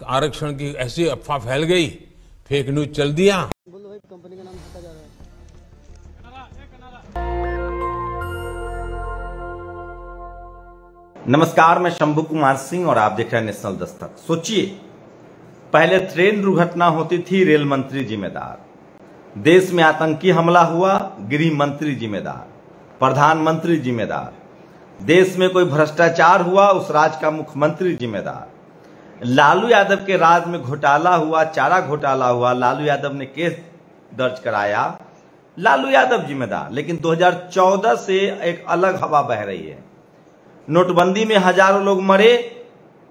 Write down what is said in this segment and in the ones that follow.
आरक्षण की ऐसी अफवाह फैल गई, फेक न्यूज चल दिया। बोलो भाई, कंपनी का नाम हटा जा रहा है। नमस्कार, मैं शंभू कुमार सिंह और आप देख रहे हैं नेशनल दस्तक। सोचिए, पहले ट्रेन दुर्घटना होती थी, रेल मंत्री जिम्मेदार। देश में आतंकी हमला हुआ, गृह मंत्री जिम्मेदार, प्रधानमंत्री जिम्मेदार। देश में कोई भ्रष्टाचार हुआ, उस राज्य का मुख्यमंत्री जिम्मेदार। लालू यादव के राज में घोटाला हुआ, चारा घोटाला हुआ, लालू यादव ने केस दर्ज कराया, लालू यादव जिम्मेदार। लेकिन 2014 से एक अलग हवा बह रही है। नोटबंदी में हजारों लोग मरे,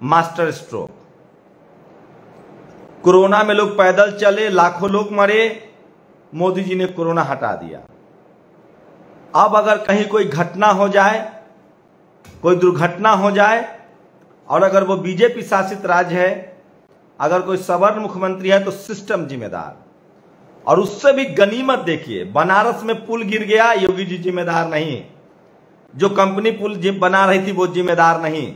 मास्टर स्ट्रोक। कोरोना में लोग पैदल चले, लाखों लोग मरे, मोदी जी ने कोरोना हटा दिया। अब अगर कहीं कोई घटना हो जाए, कोई दुर्घटना हो जाए, और अगर वो बीजेपी शासित राज्य है, अगर कोई सवर्ण मुख्यमंत्री है, तो सिस्टम जिम्मेदार। और उससे भी गनीमत देखिए, बनारस में पुल गिर गया, योगी जी जिम्मेदार नहीं। जो कंपनी पुल बना रही थी वो जिम्मेदार नहीं।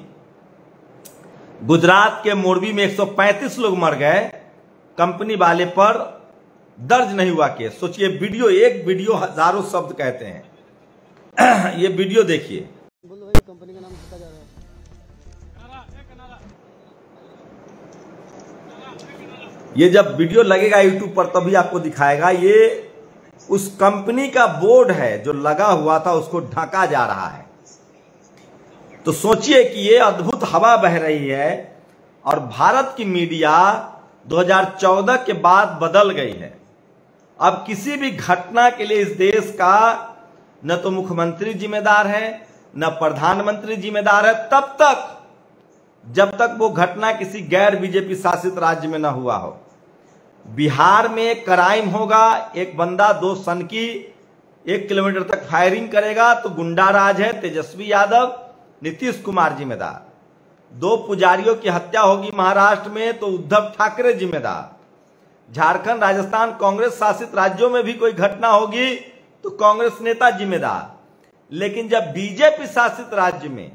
गुजरात के मोरबी में 135 लोग मर गए, कंपनी वाले पर दर्ज नहीं हुआ केस। सोचिए, वीडियो, एक वीडियो हजारों शब्द कहते हैं। ये वीडियो देखिए। बोलो भाई, कंपनी का नाम हटा जा रहा है। ये जब वीडियो लगेगा यूट्यूब पर तभी आपको दिखाएगा। ये उस कंपनी का बोर्ड है जो लगा हुआ था, उसको ढका जा रहा है। तो सोचिए कि ये अद्भुत हवा बह रही है। और भारत की मीडिया 2014 के बाद बदल गई है। अब किसी भी घटना के लिए इस देश का न तो मुख्यमंत्री जिम्मेदार है, न प्रधानमंत्री जिम्मेदार है, तब तक जब तक वो घटना किसी गैर बीजेपी शासित राज्य में न हुआ हो। बिहार में क्राइम होगा, एक बंदा 2 सन की 1 किलोमीटर तक फायरिंग करेगा तो गुंडा राज है, तेजस्वी यादव, नीतीश कुमार जिम्मेदार। 2 पुजारियों की हत्या होगी महाराष्ट्र में तो उद्धव ठाकरे जिम्मेदार। झारखंड, राजस्थान कांग्रेस शासित राज्यों में भी कोई घटना होगी तो कांग्रेस नेता जिम्मेदार। लेकिन जब बीजेपी शासित राज्य में,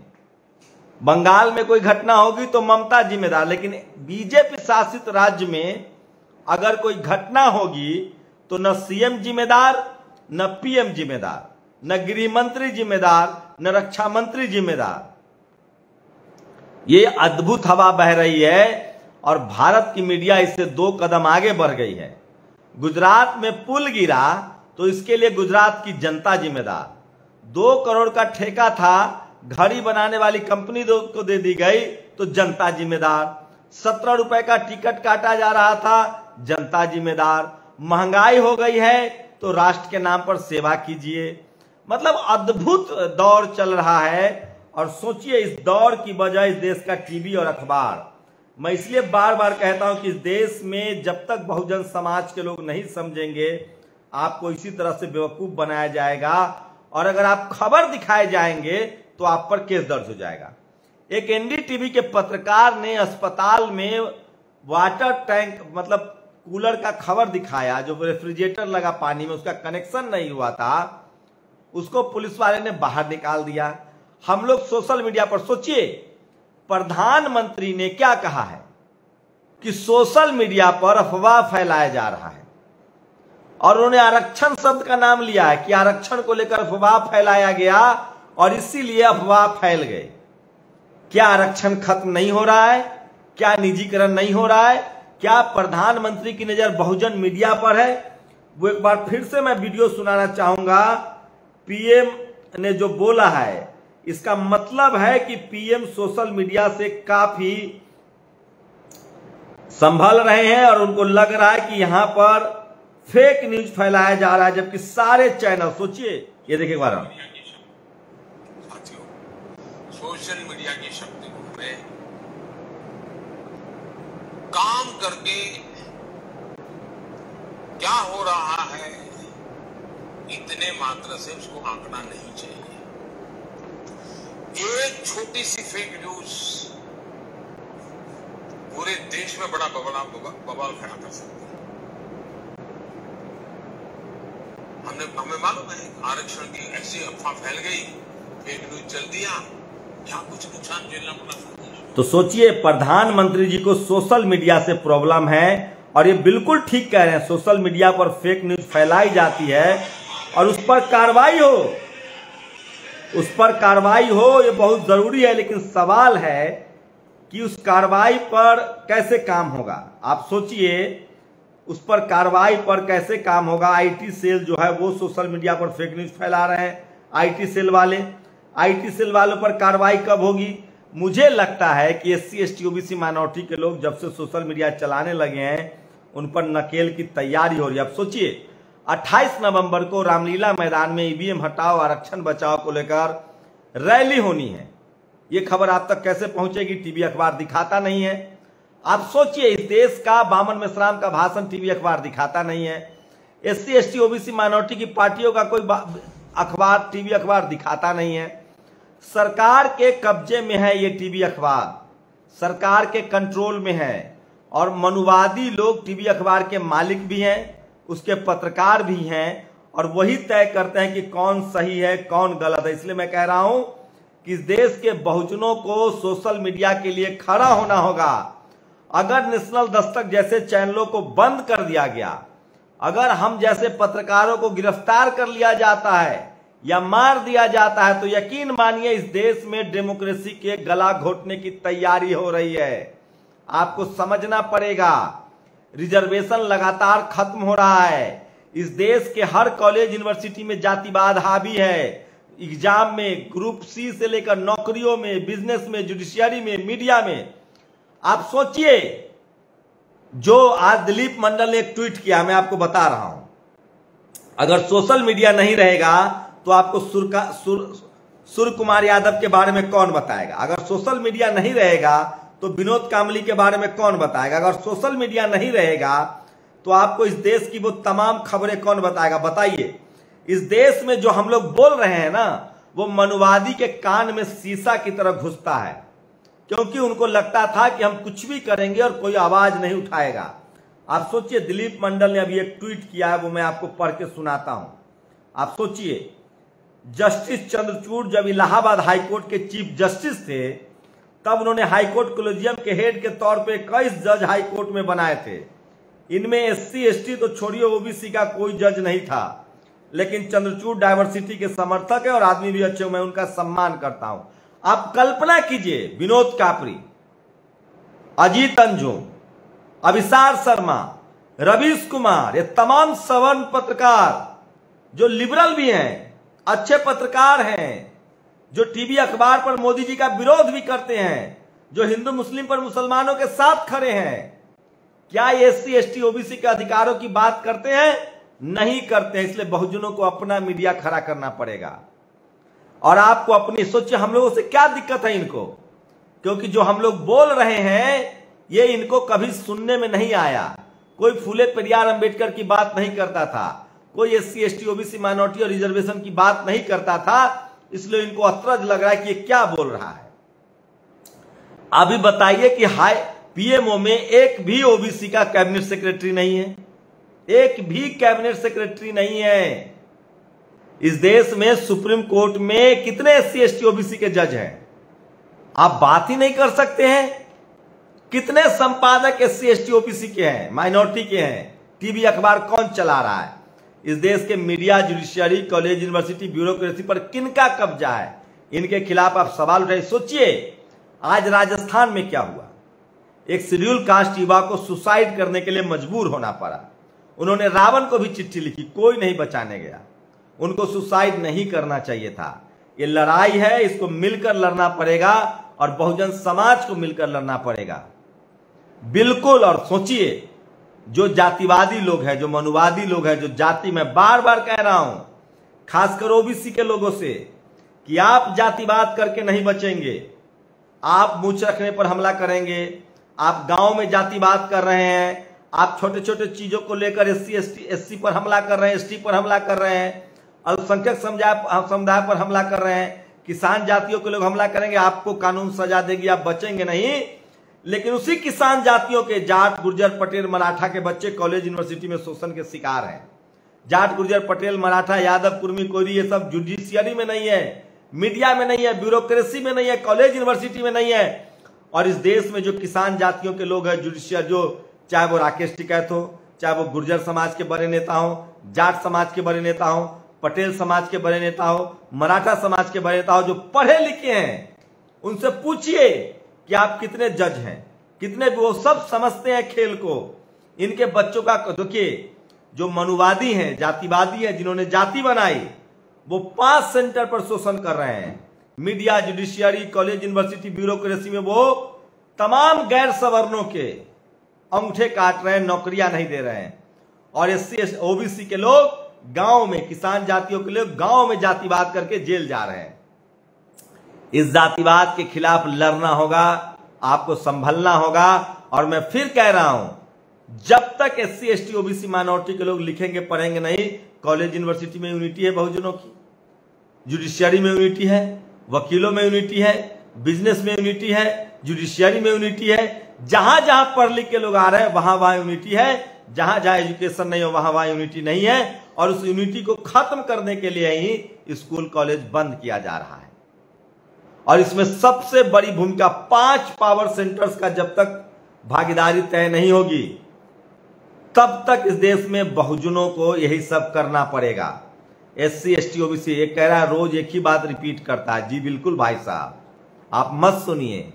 बंगाल में कोई घटना होगी तो ममता जिम्मेदार। लेकिन बीजेपी शासित राज्य में अगर कोई घटना होगी तो न सीएम जिम्मेदार, न पीएम जिम्मेदार, न गृह मंत्री जिम्मेदार, न रक्षा मंत्री जिम्मेदार। ये अद्भुत हवा बह रही है और भारत की मीडिया इससे 2 कदम आगे बढ़ गई है। गुजरात में पुल गिरा तो इसके लिए गुजरात की जनता जिम्मेदार। 2 करोड़ का ठेका था, घड़ी बनाने वाली कंपनी को दे दी गई तो जनता जिम्मेदार। 17 रुपए का टिकट काटा जा रहा था, जनता जिम्मेदार। महंगाई हो गई है तो राष्ट्र के नाम पर सेवा कीजिए। मतलब अद्भुत दौर चल रहा है। और सोचिए, इस दौर की वजह इस देश का टीवी और अखबार। मैं इसलिए बार बार कहता हूं कि इस देश में जब तक बहुजन समाज के लोग नहीं समझेंगे, आपको इसी तरह से बेवकूफ बनाया जाएगा। और अगर आप खबर दिखाए जाएंगे तो आप पर केस दर्ज हो जाएगा। एक एनडीटीवी के पत्रकार ने अस्पताल में वाटर टैंक, मतलब कूलर का खबर दिखाया, जो रेफ्रिजरेटर लगा पानी में, उसका कनेक्शन नहीं हुआ था, उसको पुलिस वाले ने बाहर निकाल दिया। हम लोग सोशल मीडिया पर, सोचिए, प्रधानमंत्री ने क्या कहा है कि सोशल मीडिया पर अफवाह फैलाया जा रहा है। और उन्होंने आरक्षण शब्द का नाम लिया है कि आरक्षण को लेकर अफवाह फैलाया गया और इसीलिए अफवाह फैल गए। क्या आरक्षण खत्म नहीं हो रहा है? क्या निजीकरण नहीं हो रहा है? क्या प्रधानमंत्री की नजर बहुजन मीडिया पर है? वो एक बार फिर से मैं वीडियो सुनाना चाहूंगा। पीएम ने जो बोला है, इसका मतलब है कि पीएम सोशल मीडिया से काफी संभल रहे हैं और उनको लग रहा है कि यहां पर फेक न्यूज फैलाया जा रहा है, जबकि सारे चैनल, सोचिए, ये देखिए एक बार, सोशल मीडिया की शक्ति में काम करके क्या हो रहा है, इतने मात्र से उसको आंकना नहीं चाहिए। एक छोटी सी फेक न्यूज पूरे देश में बड़ा बवाल खड़ा कर सकती है। हमें मालूम है, आरक्षण की ऐसी अफवाह फैल गई, फेक न्यूज चल दिया, क्या कुछ नुकसान झेलना पड़ा। तो सोचिए, प्रधानमंत्री जी को सोशल मीडिया से प्रॉब्लम है और ये बिल्कुल ठीक कह रहे हैं। सोशल मीडिया पर फेक न्यूज फैलाई जाती है और उस पर कार्रवाई हो, ये बहुत जरूरी है। लेकिन सवाल है कि उस कार्रवाई पर कैसे काम होगा। आप सोचिए, उस पर कार्रवाई पर कैसे काम होगा। आईटी सेल जो है वो सोशल मीडिया पर फेक न्यूज फैला रहे हैं। आईटी सेल वालों पर कार्रवाई कब होगी? मुझे लगता है कि एससी एसटी ओबीसी माइनॉरिटी के लोग जब से सोशल मीडिया चलाने लगे हैं उन पर नकेल की तैयारी हो रही है। अब सोचिए, 28 नवंबर को रामलीला मैदान में ईवीएम हटाओ आरक्षण बचाओ को लेकर रैली होनी है। ये खबर आप तक कैसे पहुंचेगी? टीवी अखबार दिखाता नहीं है। आप सोचिए, इस देश का बामन मिश्राम का भाषण टीवी अखबार दिखाता नहीं है। एससी एसटी ओबीसी माइनॉरिटी की पार्टियों का कोई अखबार टीवी अखबार दिखाता नहीं है। सरकार के कब्जे में है ये टीवी अखबार, सरकार के कंट्रोल में है और मनुवादी लोग टीवी अखबार के मालिक भी हैं, उसके पत्रकार भी हैं और वही तय करते हैं कि कौन सही है कौन गलत है। इसलिए मैं कह रहा हूं कि इस देश के बहुजनों को सोशल मीडिया के लिए खड़ा होना होगा। अगर नेशनल दस्तक जैसे चैनलों को बंद कर दिया गया, अगर हम जैसे पत्रकारों को गिरफ्तार कर लिया जाता है या मार दिया जाता है तो यकीन मानिए इस देश में डेमोक्रेसी के गला घोटने की तैयारी हो रही है। आपको समझना पड़ेगा, रिजर्वेशन लगातार खत्म हो रहा है। इस देश के हर कॉलेज यूनिवर्सिटी में जातिवाद हावी है। एग्जाम में, ग्रुप सी से लेकर नौकरियों में, बिजनेस में, जुडिशियरी में, मीडिया में। आप सोचिए, जो आज दिलीप मंडल ने एक ट्वीट किया, मैं आपको बता रहा हूं, अगर सोशल मीडिया नहीं रहेगा तो आपको सूर्य कुमार यादव के बारे में कौन बताएगा? अगर सोशल मीडिया नहीं रहेगा तो विनोद कामली के बारे में कौन बताएगा? अगर सोशल मीडिया नहीं रहेगा तो आपको इस देश की वो तमाम खबरें कौन बताएगा? बताइए। इस देश में जो हम लोग बोल रहे हैं ना, वो मनुवादी के कान में शीशा की तरह घुसता है, क्योंकि उनको लगता था कि हम कुछ भी करेंगे और कोई आवाज नहीं उठाएगा। आप सोचिए, दिलीप मंडल ने अभी एक ट्वीट किया है, वो मैं आपको पढ़ के सुनाता हूं। आप सोचिए, जस्टिस चंद्रचूड़ जब इलाहाबाद हाईकोर्ट के चीफ जस्टिस थे तब उन्होंने हाईकोर्ट कॉलेजियम के हेड के तौर पे 21 जज हाईकोर्ट में बनाए थे। इनमें एससी एसटी तो छोड़िए, ओबीसी का कोई जज नहीं था। लेकिन चंद्रचूड़ डायवर्सिटी के समर्थक है और आदमी भी अच्छे, मैं उनका सम्मान करता हूं। आप कल्पना कीजिए, विनोद कापरी, अजीत अंजुम, अभिसार शर्मा, रवीश कुमार, ये तमाम सवर्ण पत्रकार जो लिबरल भी हैं, अच्छे पत्रकार हैं, जो टीवी अखबार पर मोदी जी का विरोध भी करते हैं, जो हिंदू मुस्लिम पर मुसलमानों के साथ खड़े हैं, क्या ये एससी एसटी ओबीसी के अधिकारों की बात करते हैं? नहीं करते हैं। इसलिए बहुजनों को अपना मीडिया खड़ा करना पड़ेगा। और आपको अपनी सोचिए, हम लोगों से क्या दिक्कत है इनको, क्योंकि जो हम लोग बोल रहे हैं ये इनको कभी सुनने में नहीं आया। कोई फूले पेरियार अंबेडकर की बात नहीं करता था, कोई एससी एसटी ओबीसी माइनॉरिटी और रिजर्वेशन की बात नहीं करता था। इसलिए इनको अतरज लग रहा है कि ये क्या बोल रहा है। अभी बताइए कि हाई पीएमओ में एक भी ओबीसी का कैबिनेट सेक्रेटरी नहीं है, एक भी कैबिनेट सेक्रेटरी नहीं है। इस देश में सुप्रीम कोर्ट में कितने एससी एसटी ओबीसी के जज हैं? आप बात ही नहीं कर सकते हैं। कितने संपादक एससी एसटी ओबीसी के हैं, माइनॉरिटी के हैं? टीवी अखबार कौन चला रहा है? इस देश के media, judiciary, college, university, bureaucracy पर किनका कब्जा है? इनके खिलाफ आप सवाल उठाइए। सोचिए, आज राजस्थान में क्या हुआ। एक शेड्यूल कास्ट युवा को सुसाइड करने के लिए मजबूर होना पड़ा। उन्होंने रावण को भी चिट्ठी लिखी, कोई नहीं बचाने गया। उनको सुसाइड नहीं करना चाहिए था। ये लड़ाई है, इसको मिलकर लड़ना पड़ेगा और बहुजन समाज को मिलकर लड़ना पड़ेगा, बिल्कुल। और सोचिए, जो जातिवादी लोग हैं, जो मनुवादी लोग हैं, जो जाति, मैं बार बार कह रहा हूं खासकर ओबीसी के लोगों से कि आप जातिवाद करके नहीं बचेंगे। आप मूंछ रखने पर हमला करेंगे, आप गांव में जातिवाद कर रहे हैं, आप छोटे छोटे चीजों को लेकर एससी पर हमला कर रहे हैं, एसटी पर हमला कर रहे हैं, अल्पसंख्यक समुदाय पर हमला कर रहे हैं, किसान जातियों के लोग हमला करेंगे, आपको कानून सजा देगी, आप बचेंगे नहीं। लेकिन उसी किसान जातियों के जाट, गुर्जर, पटेल, मराठा के बच्चे कॉलेज, यूनिवर्सिटी में शोषण के शिकार हैं। जाट, गुर्जर, पटेल, मराठा, यादव, कुर्मी, कोयरी, ये सब जुडिशियरी में नहीं है, मीडिया में नहीं है, ब्यूरोक्रेसी में नहीं है, कॉलेज, यूनिवर्सिटी में नहीं है। और इस देश में जो किसान जातियों के लोग हैं, जुडिशियल, जो चाहे वो राकेश टिकैत हो, चाहे वो गुर्जर समाज के बड़े नेता हो, जाट समाज के बड़े नेता हो, पटेल समाज के बड़े नेता हो, मराठा समाज के बड़े नेता हो, जो पढ़े लिखे हैं, उनसे पूछिए कि आप कितने जज हैं, कितने, वो सब समझते हैं खेल को। इनके बच्चों का देखिए, जो मनुवादी हैं, जातिवादी हैं, जिन्होंने जाति बनाई, वो 5 सेंटर पर शोषण कर रहे हैं। Media, judiciary, college, university, bureaucracy में वो तमाम गैर सवर्णों के अंगूठे काट रहे हैं, नौकरियां नहीं दे रहे हैं। और SC OBC के लोग गांव में, किसान जातियों के लोग गांव में जातिवाद करके जेल जा रहे हैं। इस जातिवाद के खिलाफ लड़ना होगा, आपको संभलना होगा। और मैं फिर कह रहा हूं, जब तक SC ST OBC माइनॉरिटी के लोग लिखेंगे पढ़ेंगे नहीं, कॉलेज यूनिवर्सिटी में यूनिटी है बहुजनों की, जुडिशियरी में यूनिटी है, वकीलों में यूनिटी है, बिजनेस में यूनिटी है, जुडिशियरी में यूनिटी है। जहां जहां पढ़ लिख के लोग आ रहे हैं वहां वहां यूनिटी है, जहां जहां एजुकेशन नहीं हो वहां वहां यूनिटी नहीं है। और उस यूनिटी को खत्म करने के लिए ही स्कूल कॉलेज बंद किया जा रहा है। और इसमें सबसे बड़ी भूमिका 5 पावर सेंटर्स का जब तक भागीदारी तय नहीं होगी, तब तक इस देश में बहुजनों को यही सब करना पड़ेगा। SC ST OBC एक कह रहा है, रोज एक ही बात रिपीट करता है। जी बिल्कुल भाई साहब, आप मत सुनिए।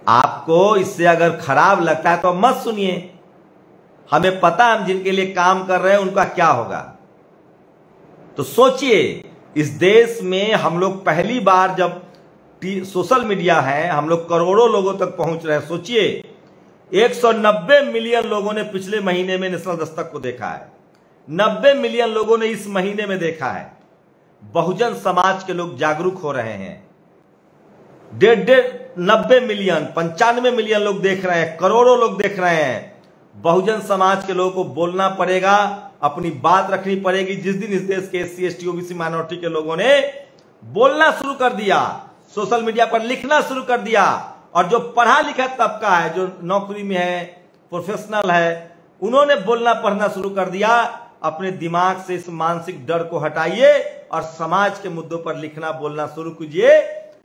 आपको इससे अगर खराब लगता है तो मत सुनिए। हमें पता है हम जिनके लिए काम कर रहे हैं उनका क्या होगा। तो सोचिए, इस देश में हम लोग पहली बार जब सोशल मीडिया है, हम लोग करोड़ों लोगों तक पहुंच रहे हैं। सोचिए, 190 मिलियन लोगों ने पिछले महीने में नेशनल दस्तक को देखा है, 90 मिलियन लोगों ने इस महीने में देखा है। बहुजन समाज के लोग जागरूक हो रहे हैं। 90 मिलियन, 95 मिलियन लोग देख रहे हैं, करोड़ों लोग देख रहे हैं। बहुजन समाज के लोगों को बोलना पड़ेगा, अपनी बात रखनी पड़ेगी। जिस दिन इस देश के SC ST OBC माइनॉरिटी के लोगों ने बोलना शुरू कर दिया, सोशल मीडिया पर लिखना शुरू कर दिया, और जो पढ़ा लिखा तबका है, जो नौकरी में है, प्रोफेशनल है, उन्होंने बोलना पढ़ना शुरू कर दिया, अपने दिमाग से इस मानसिक डर को हटाइए और समाज के मुद्दों पर लिखना बोलना शुरू कीजिए।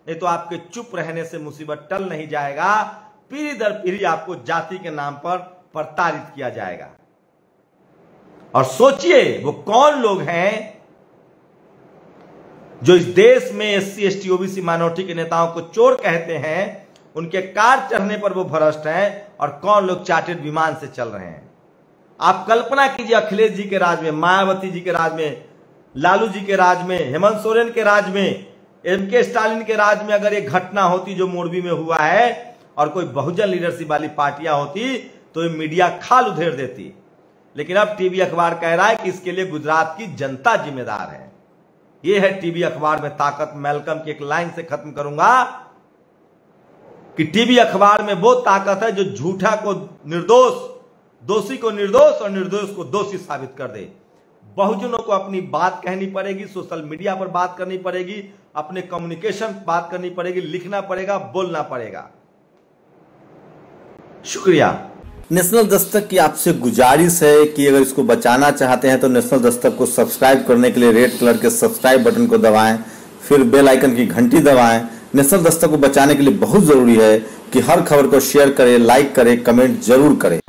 नहीं तो आपके चुप रहने से मुसीबत टल नहीं जाएगा। पीढ़ी दर पीढ़ी आपको जाति के नाम पर प्रताड़ित किया जाएगा। और सोचिए, वो कौन लोग हैं जो इस देश में SC ST OBC माइनॉरिटी के नेताओं को चोर कहते हैं, उनके कार चढ़ने पर वो भ्रष्ट हैं, और कौन लोग चार्टर्ड विमान से चल रहे हैं। आप कल्पना कीजिए, अखिलेश जी के राज में, मायावती जी के राज में, लालू जी के राज में, हेमंत सोरेन के राज में, MK स्टालिन के राज में अगर एक घटना होती जो मोरबी में हुआ है, और कोई बहुजन लीडरशिप वाली पार्टियां होती, तो ये मीडिया खाल उधेड़ देती। लेकिन अब टीवी अखबार कह रहा है कि इसके लिए गुजरात की जनता जिम्मेदार है। ये है टीवी अखबार में ताकत। मैल्कम की एक लाइन से खत्म करूंगा कि टीवी अखबार में वो ताकत है जो झूठा को निर्दोष, दोषी को निर्दोष और निर्दोष को दोषी साबित कर दे। बहुजनों को अपनी बात कहनी पड़ेगी, सोशल मीडिया पर बात करनी पड़ेगी, अपने कम्युनिकेशन बात करनी पड़ेगी, लिखना पड़ेगा, बोलना पड़ेगा। शुक्रिया। नेशनल दस्तक की आपसे गुजारिश है कि अगर इसको बचाना चाहते हैं तो नेशनल दस्तक को सब्सक्राइब करने के लिए रेड कलर के सब्सक्राइब बटन को दबाएं, फिर बेल आइकन की घंटी दबाएं। नेशनल दस्तक को बचाने के लिए बहुत जरूरी है कि हर खबर को शेयर करें, लाइक करें, कमेंट जरूर करें।